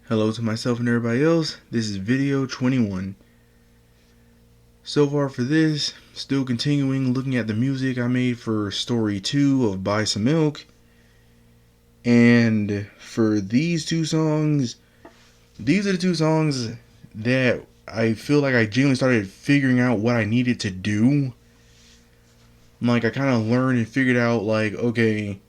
Hello to myself and everybody else. This is video 21. So far for this, still continuing looking at the music I made for story 2 of Buy Some Milk. And for these two songs, these are the two songs that I feel like I genuinely started figuring out what I needed to do. Like I kind of learned and figured out like, okay,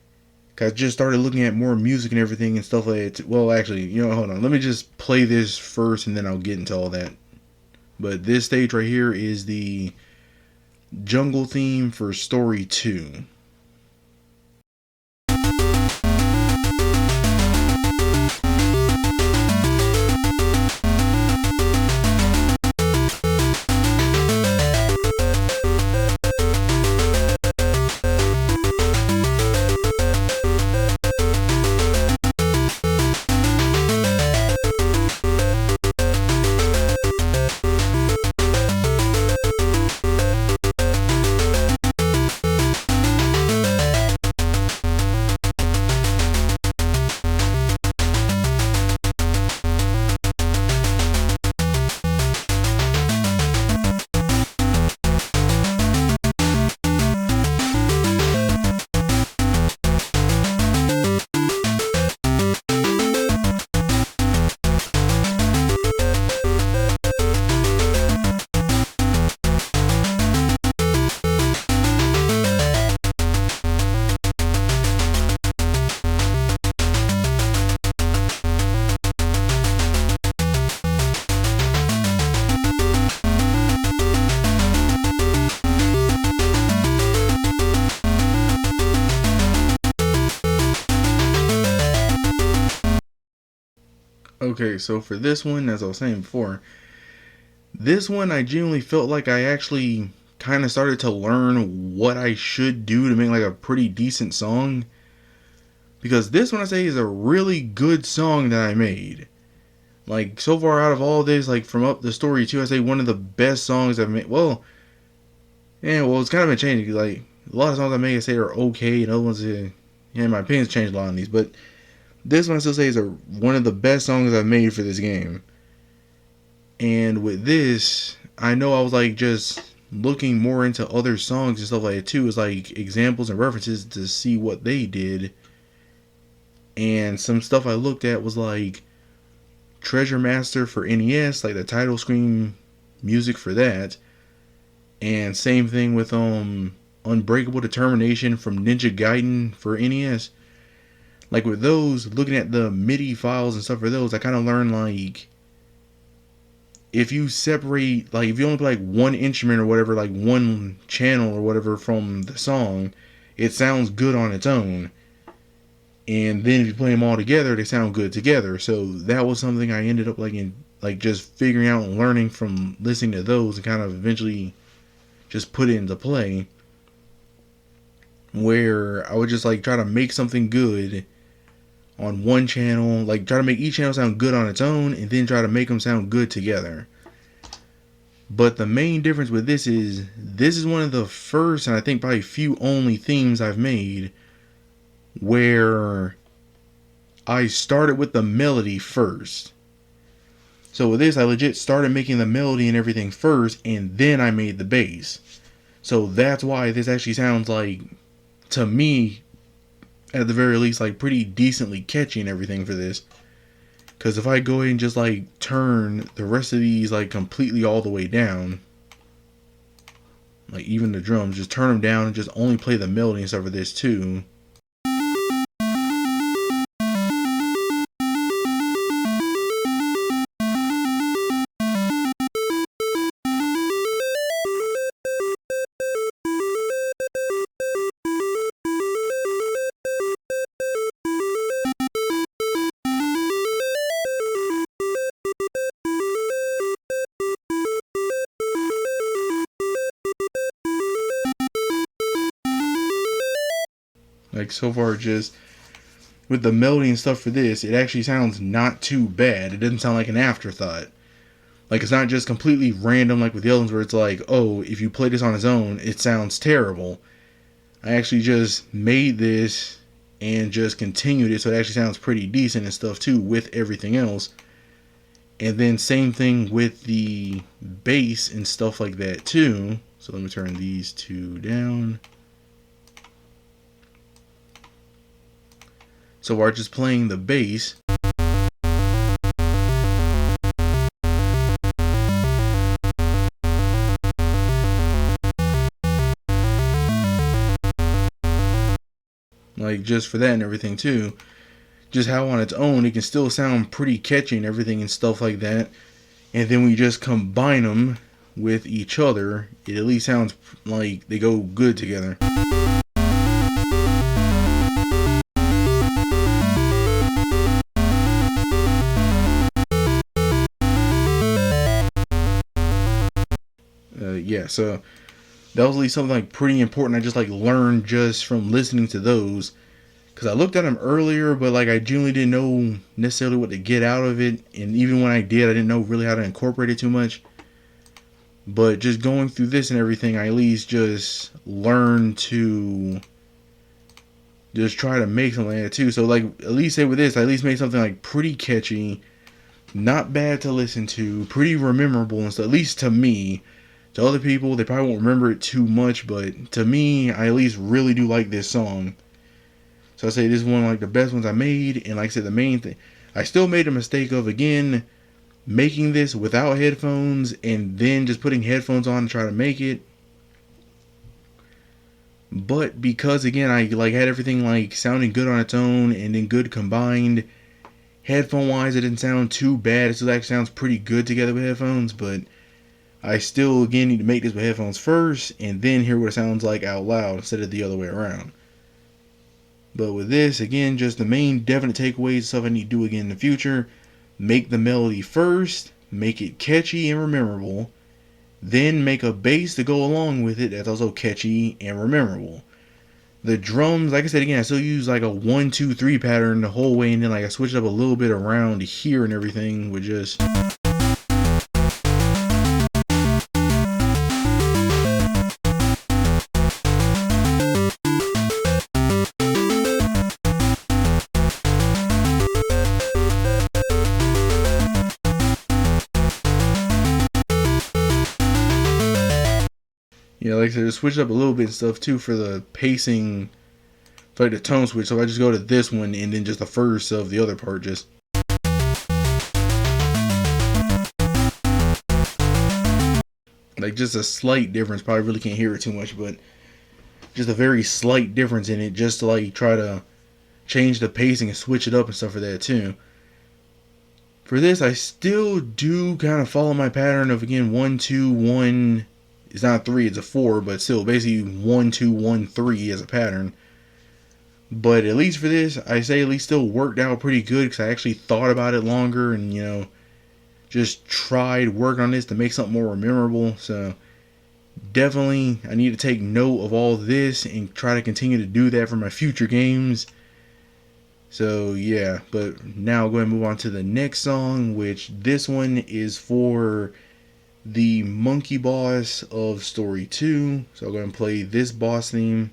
I just started looking at more music and everything and stuff like that. Well, actually, hold on. Let me just play this first and then I'll get into all that. But this stage right here is the jungle theme for story 2. Okay, so for this one, as I was saying before, this one I genuinely felt like I actually kind of started to learn what I should do to make like a pretty decent song. Because this one I say is a really good song that I made. Like so far out of all this, like from up the story 2, I say one of the best songs I've made. Well, it's kind of been changing. Like a lot of songs I make, I say are okay, and other ones, my opinions changed a lot on these. But this one I still say is one of the best songs I've made for this game. And with this, I know I was like just looking more into other songs and stuff like that too, as like examples and references to see what they did. And some stuff I looked at was like Treasure Master for NES, like the title screen music for that. And same thing with Unbreakable Determination from Ninja Gaiden for NES. Like with those, looking at the MIDI files and stuff for those, I kind of learned like if you separate, like if you only play like one instrument or whatever, like one channel or whatever from the song, it sounds good on its own. And then if you play them all together, they sound good together. So that was something I ended up just figuring out and learning from listening to those, and kind of eventually just put it into play. Where I would just like try to make something good on one channel, like try to make each channel sound good on its own, and then try to make them sound good together. But the main difference with this is one of the first, and I think probably few only themes I've made where I started with the melody first. So with this, I legit started making the melody and everything first, and then I made the bass. So that's why this actually sounds like, to me, at the very least, like pretty decently catchy and everything for this. Because if I go ahead and just like turn the rest of these like completely all the way down, like even the drums, just turn them down and just only play the melody and stuff for this too. Like so far, just with the melody and stuff for this, it actually sounds not too bad. It doesn't sound like an afterthought. Like it's not just completely random like with the other ones where it's like, oh, if you play this on its own, it sounds terrible. I actually just made this and just continued it so it actually sounds pretty decent and stuff too with everything else. And then same thing with the bass and stuff like that too. So let me turn these two down. So we're just playing the bass. Like just for that and everything too. Just how on its own it can still sound pretty catchy and everything and stuff like that. And then we just combine them with each other. It at least sounds like they go good together. Yeah, so that was at least something like pretty important. I just like learned just from listening to those, because I looked at them earlier, but like I genuinely didn't know necessarily what to get out of it, and even when I did, I didn't know really how to incorporate it too much. But just going through this and everything, I at least just learned to just try to make something like that too. So like at least say with this, I at least made something like pretty catchy, not bad to listen to, pretty memorable and stuff. At least to me. To other people, they probably won't remember it too much, but to me, I at least really do like this song. So I say this is one of like the best ones I made, and like I said, the main thing, I still made a mistake of again making this without headphones and then just putting headphones on to try to make it. But because again I like had everything like sounding good on its own and then good combined, headphone wise it didn't sound too bad. It still actually sounds pretty good together with headphones, but I still again need to make this with headphones first and then hear what it sounds like out loud instead of the other way around. But with this, again, just the main definite takeaways, stuff I need to do again in the future. Make the melody first, make it catchy and memorable, then make a bass to go along with it that's also catchy and memorable. The drums, like I said again, I still use like a 1-2-3 pattern the whole way, and then like I switched up a little bit around here and everything with just yeah, like I said, switch up a little bit and stuff too for the pacing, for like the tone switch. So I just go to this one and then just the first of the other part, just like just a slight difference. Probably really can't hear it too much, but just a very slight difference in it, just to like try to change the pacing and switch it up and stuff for that too. For this, I still do kind of follow my pattern of again 1-2-1. It's not 3, it's a 4, but still basically 1-2-1-3 as a pattern. But at least for this, I say at least still worked out pretty good because I actually thought about it longer and, you know, just tried working on this to make something more memorable. So definitely I need to take note of all this and try to continue to do that for my future games. So yeah, but now I'll go ahead and move on to the next song, which this one is for the monkey boss of story 2. So I'll go ahead and play this boss theme.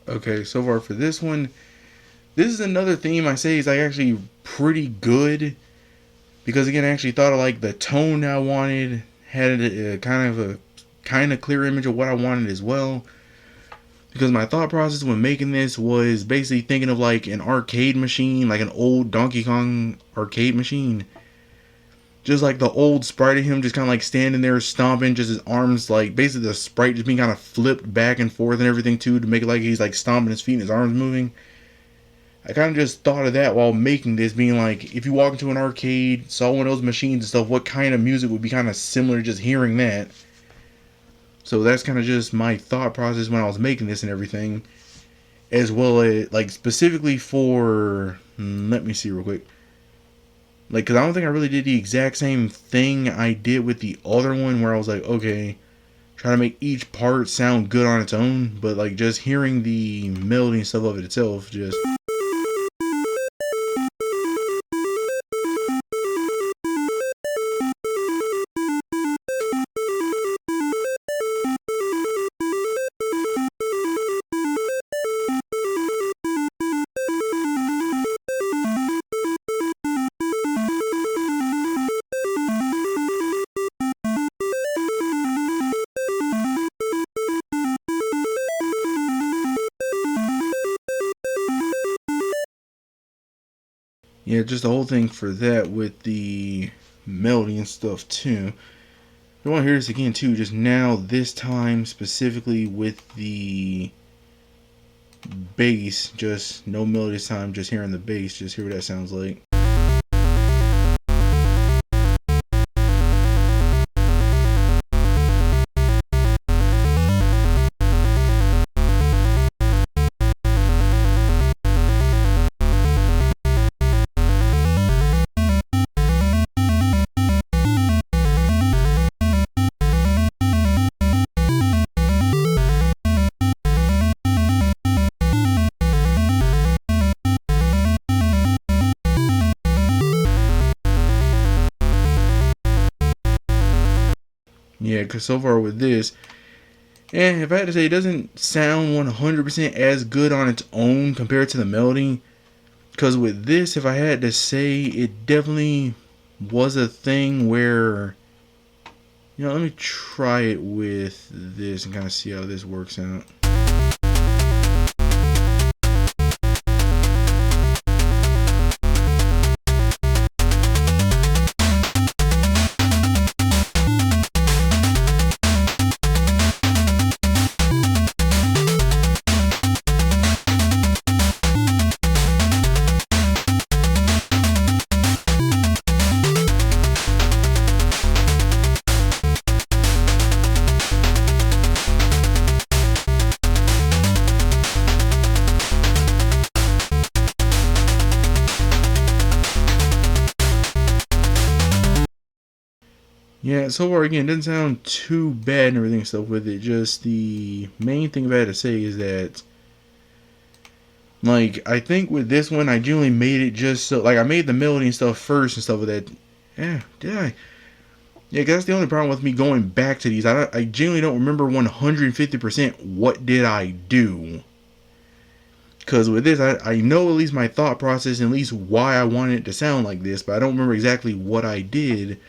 Okay, so far for this one this is another theme I say is like actually pretty good, because again, I actually thought of like the tone I wanted, had a kind of clear image of what I wanted as well. Because my thought process when making this was basically thinking of like an arcade machine, like an old Donkey Kong arcade machine. Just like the old sprite of him just kind of like standing there stomping, just his arms like basically the sprite just being kind of flipped back and forth and everything too, to make it like he's like stomping his feet and his arms moving. I kind of just thought of that while making this, being like, if you walk into an arcade, saw one of those machines and stuff, what kind of music would be kind of similar to just hearing that? So that's kind of just my thought process when I was making this and everything. As well as, like, specifically for, let me see real quick. Like, because I don't think I really did the exact same thing I did with the other one, where I was like, okay, try to make each part sound good on its own. But, like, just hearing the melody and stuff of it itself, just... Yeah, just the whole thing for that with the melody and stuff too. I want to hear this again too, just now, this time specifically with the bass, just no melody this time, just hearing the bass, just hear what that sounds like. Yeah, because so far with this, and if I had to say, it doesn't sound 100% as good on its own compared to the melody. Because with this, if I had to say, it definitely was a thing where, you know, let me try it with this and kind of see how this works out. Yeah, so far again, it doesn't sound too bad and everything stuff with it. Just the main thing about it to say is that, like, I think with this one, I generally made it just so, like, I made the melody and stuff first and stuff with that. Yeah, did I? Yeah, cause that's the only problem with me going back to these. I genuinely don't remember 150% what did I do. Because with this, I know at least my thought process and at least why I wanted it to sound like this, but I don't remember exactly what I did.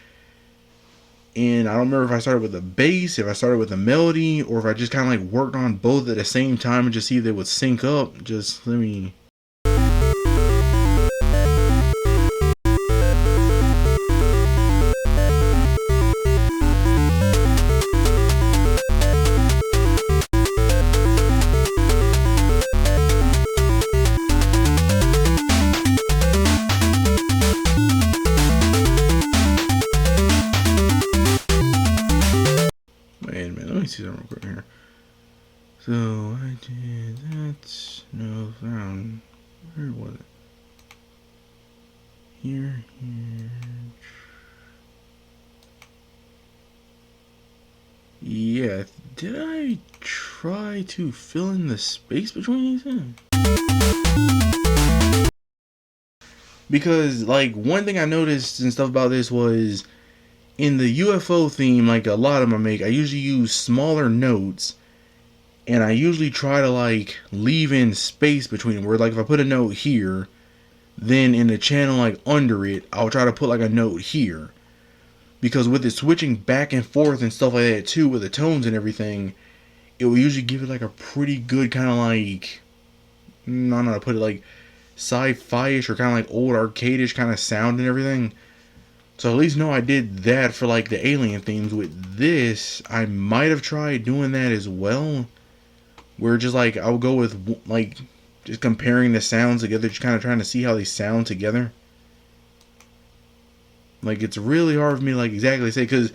And I don't remember if I started with a bass, if I started with a melody, or if I just kind of like worked on both at the same time and just see if they would sync up. Just let me... Wait a minute, let me see something real quick here. So I did that. No, found. Where was it? Here. Yeah, did I try to fill in the space between these things? Because, like, one thing I noticed and stuff about this was, in the UFO theme, like a lot of them I make, I usually use smaller notes. and I usually try to like leave in space between them, where like if I put a note here, then in the channel like under it, I'll try to put like a note here. Because with it switching back and forth and stuff like that too, with the tones and everything, it will usually give it like a pretty good kind of like, I don't know how to put it, like sci-fi-ish or kind of like old arcade-ish kind of sound and everything. So at least know I did that for like the alien themes. With this, I might have tried doing that as well, where just like I'll go with like just comparing the sounds together, just kind of trying to see how they sound together. Like it's really hard for me to like exactly say, because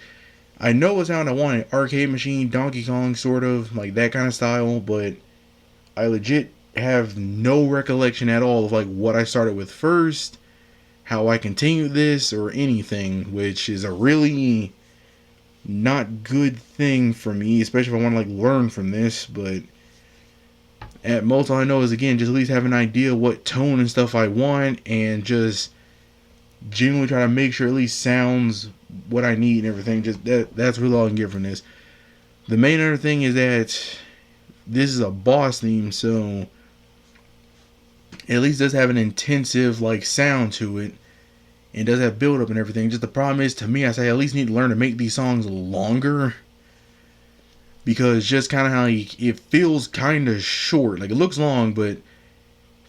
I know what sound I want, arcade machine, Donkey Kong sort of like that kind of style, but I legit have no recollection at all of like what I started with first, how I continued this, or anything, which is a really not good thing for me, especially if I want to like learn from this. But at most, all I know is again just at least have an idea what tone and stuff I want, and just genuinely try to make sure at least sounds what I need and everything. Just that's really all I can get from this. The main other thing is that this is a boss theme, so at least does have an intensive like sound to it, and does have build up and everything. Just the problem is, to me, I say I at least need to learn to make these songs longer, because just kind of how it feels kind of short. Like it looks long, but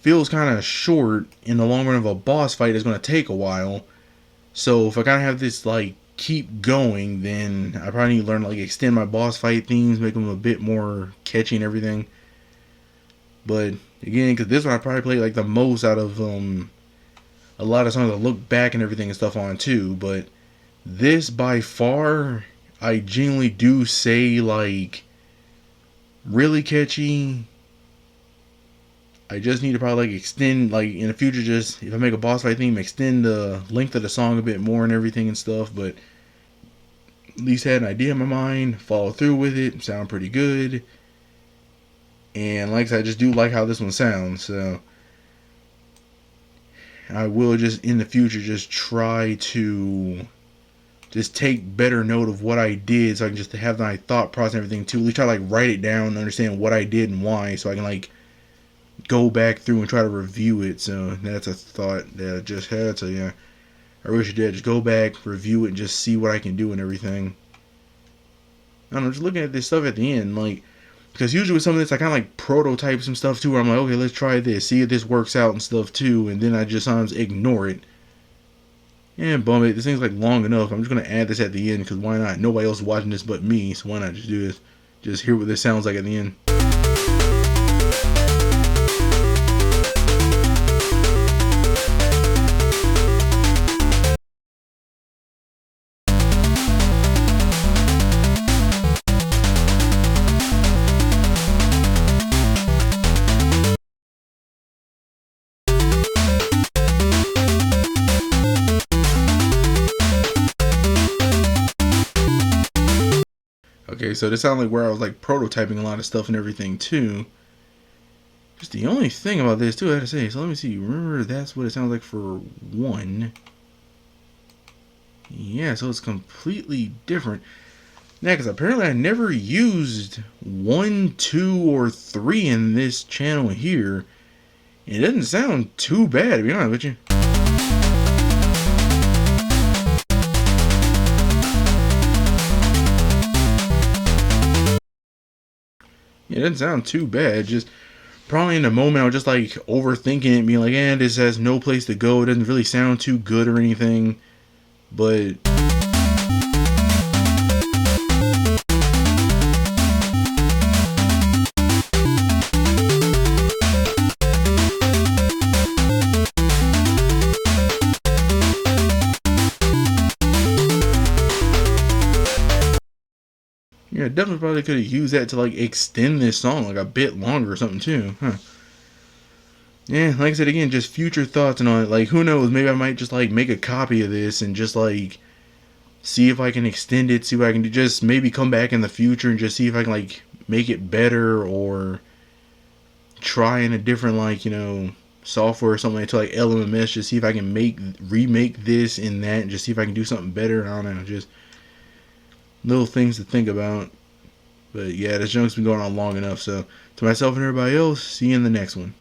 feels kind of short in the long run of a boss fight. Is going to take a while. So if I kind of have this like keep going, then I probably need to learn to like extend my boss fight themes, make them a bit more catchy and everything. But again, because this one I probably played like the most out of a lot of songs I look back and everything and stuff on too. But this by far, I genuinely do say like really catchy. I just need to probably like extend, like in the future, just if I make a boss fight theme, extend the length of the song a bit more and everything and stuff. But at least had an idea in my mind, follow through with it, sound pretty good. And like I said, I just do like how this one sounds. So I will just in the future just try to just take better note of what I did, so I can just have my thought process and everything too. At least try to like write it down and understand what I did and why, so I can like go back through and try to review it. So that's a thought that I just had. So yeah, I wish I did just go back, review it, and just see what I can do and everything. I don't know, just looking at this stuff at the end, like, because usually with some of this I kind of like prototype some stuff too, where I'm like, okay, let's try this, see if this works out and stuff too, and then I just sometimes ignore it. And bum it, this thing's like long enough. I'm just gonna add this at the end, because why not? Nobody else is watching this but me, so why not just do this? Just hear what this sounds like at the end. Okay, so this sounded like where I was like prototyping a lot of stuff and everything too. Just the only thing about this too, I had to say, so let me see. Remember, that's what it sounds like for one. Yeah, so it's completely different. Yeah, because apparently I never used 1, 2, or 3 in this channel here. It doesn't sound too bad, to be honest with you. It doesn't sound too bad. Just probably in the moment I was just like overthinking it, being like, this has no place to go. It doesn't really sound too good or anything. But yeah, definitely probably could have used that to like extend this song like a bit longer or something too. Yeah, like I said again, just future thoughts and all that. Like who knows, maybe I might just like make a copy of this and just like see if I can extend it, see what I can do. Just maybe come back in the future and just see if I can like make it better, or try in a different like, software or something like to like LMMS, just see if I can remake this in that and just see if I can do something better. I don't know, just little things to think about. But yeah, this junk's been going on long enough. So to myself and everybody else, see you in the next one.